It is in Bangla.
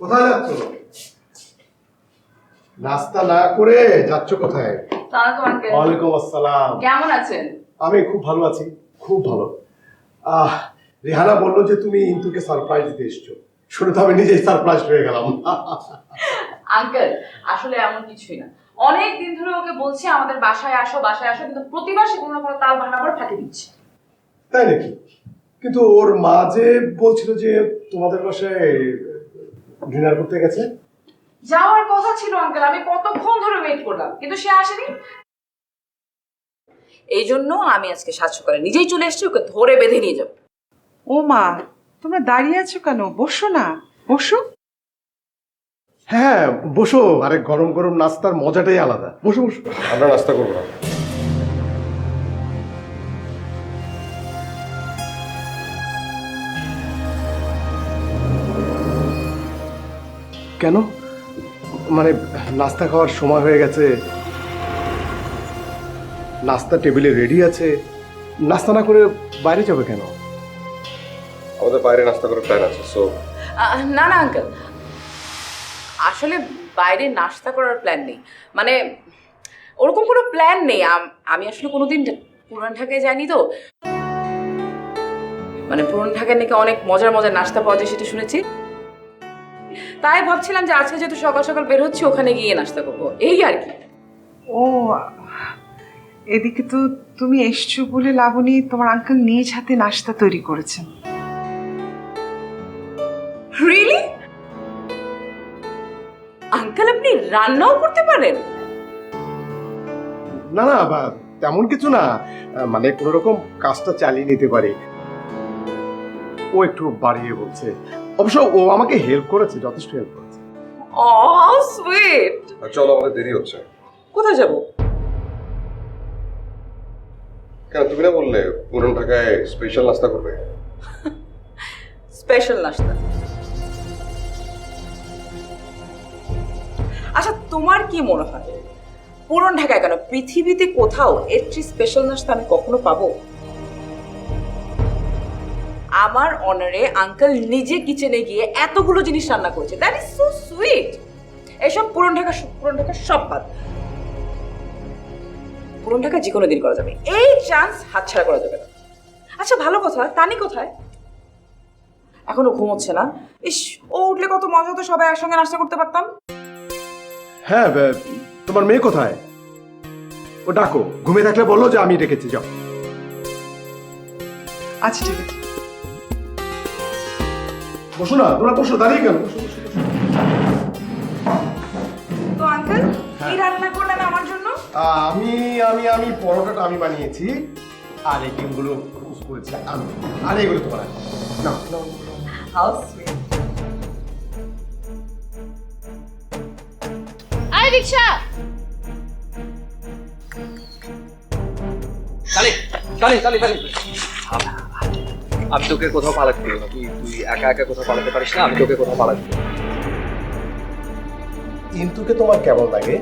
কোথায় যাচ্ছ? নাস্তা না করে যাচ্ছ কোথায়? ওয়ালাইকুম আসসালাম। কেমন আছেন? আমি খুব ভালো আছি, খুব ভালো। রেহানা বললো যে তুমি ইন্তুকে সারপ্রাইজ দিতে এসছো, শুনে তো আমি নিজেই সারপ্রাইজ হয়ে গেলাম। আঙ্কেল আসলে এমন কিছুই না, অনেক দিন ধরে ওকে বলছি আমাদের বাসায় আসো বাসায় আসো, কিন্তু প্রতিবার সে কোনো না কোনো তাল বাহানা করে ফাঁকি দিচ্ছে। তাই নাকি? কিন্তু ওর মা যে বলছিল যে তোমাদের বাসায় ডিনার করতে গেছে। যাওয়ার কথা ছিল আঙ্কেল, আমি কতক্ষণ ধরে ওয়েট করলাম কিন্তু সে আসেনি। এই জন্য আমি আজকে সাহায্য করে নিজেই চলে এসেছি, ওকে ধরে বেঁধে নিয়ে যাবো। ও মা, তোমরা দাঁড়িয়ে আছো কেন? বসো না, বসো। হ্যাঁ বসো, আরে গরম গরম নাস্তার মজাটাই আলাদা। বসো বসো। আমরা নাস্তা করবো না। কেন? মানে নাস্তা খাওয়ার সময় হয়ে গেছে, নাস্তা টেবিলে রেডি আছে, নাস্তা না করে বাইরে যাবে কেন? আমাদের বাইরে নাস্তা করার প্ল্যান আছে, সো না না আঙ্কেল, আসলে বাইরে নাস্তা করার প্ল্যান নেই, মানে ওরকম কোনো প্ল্যান নেই। আমি আসলে কোনোদিন পুরান ঢাকায় যাইনি তো, মানে পুরান ঢাকায় নাকি অনেক মজার মজার নাস্তা পাওয়া যায় সেটা শুনেছি, তাই ভাবছিলাম যে আজকে যেহেতু সকাল সকাল বের হচ্ছি ওখানে গিয়ে নাস্তা করবো, এই আর কি। ও, এদিকে তো তুমি এসছো বলে লাবণী তোমার আঙ্কেল নিজ হাতে নাস্তা তৈরি করেছেন। রিয়েলি? আঙ্কেল আপনি রান্নাও করতে পারেন? না না, তেমন কিছু না, মানে কোন রকম কাজটা চালিয়ে নিতে পারি। ও একটু বাড়িয়ে বলছে, অবশ্য ও আমাকে হেল্প করেছে, যথেষ্ট হেল্প করেছে। ও সুইট। চলো, আমাদের দেরি হচ্ছে। কোথায় যাব? কেন, তুমি না বললে পুরান ঢাকায় স্পেশাল নাস্তা করবে? স্পেশাল নাস্তা? আচ্ছা তোমার কি মনে হয় পুরান ঢাকায় কেন, পৃথিবীতে কোথাও এর চেয়ে স্পেশাল নাস্তা আমি কখনো পাবো? আমার অনারে আঙ্কেল নিজে কিচেনে গিয়ে এতগুলো জিনিস রান্না করেছে, দ্যাট ইজ সো সুইট। এসব পুরান ঢাকা সব বাদ, পুরান ঢাকা যে কোনো দিন করা যাবে, এই চান্স হাতছাড়া করা যাবে না। আচ্ছা ভালো কথা, তানি কোথায়? এখনো ঘুমোচ্ছে না? ইস, ও উঠলে কত মজা হতো, সবাই একসঙ্গে নাস্তা করতে পারতাম। হ্যাঁ, তোমার মেয়ে কোথায়? ও ডাকো, ঘুমিয়ে থাকলে বলো যে আমি ডেকেছি, যাও। আচ্ছা ঠিক আছে। বসো না, তোমরা বসো, দাঁড়িয়ে কেন? বসো বসো। তো আঙ্কেল কি রান্না করলেন আমার জন্য? আমি আমি আমি পরোটাটা আমি বানিয়েছি, আর এই ডিমগুলো ক্রুজ করেছি আমি, আর এগুলো তোমার না। How sweet. আই রিকশা, তালি তালি তালি তালি। আমি তোকে কোথাও পালাতে দেবো না, তুই একা একা কোথাও পালাতে পারিস না, আমি তোকে কোথাও পালাতে দেবো। ইন্তুকে তোমার কেমন লাগে?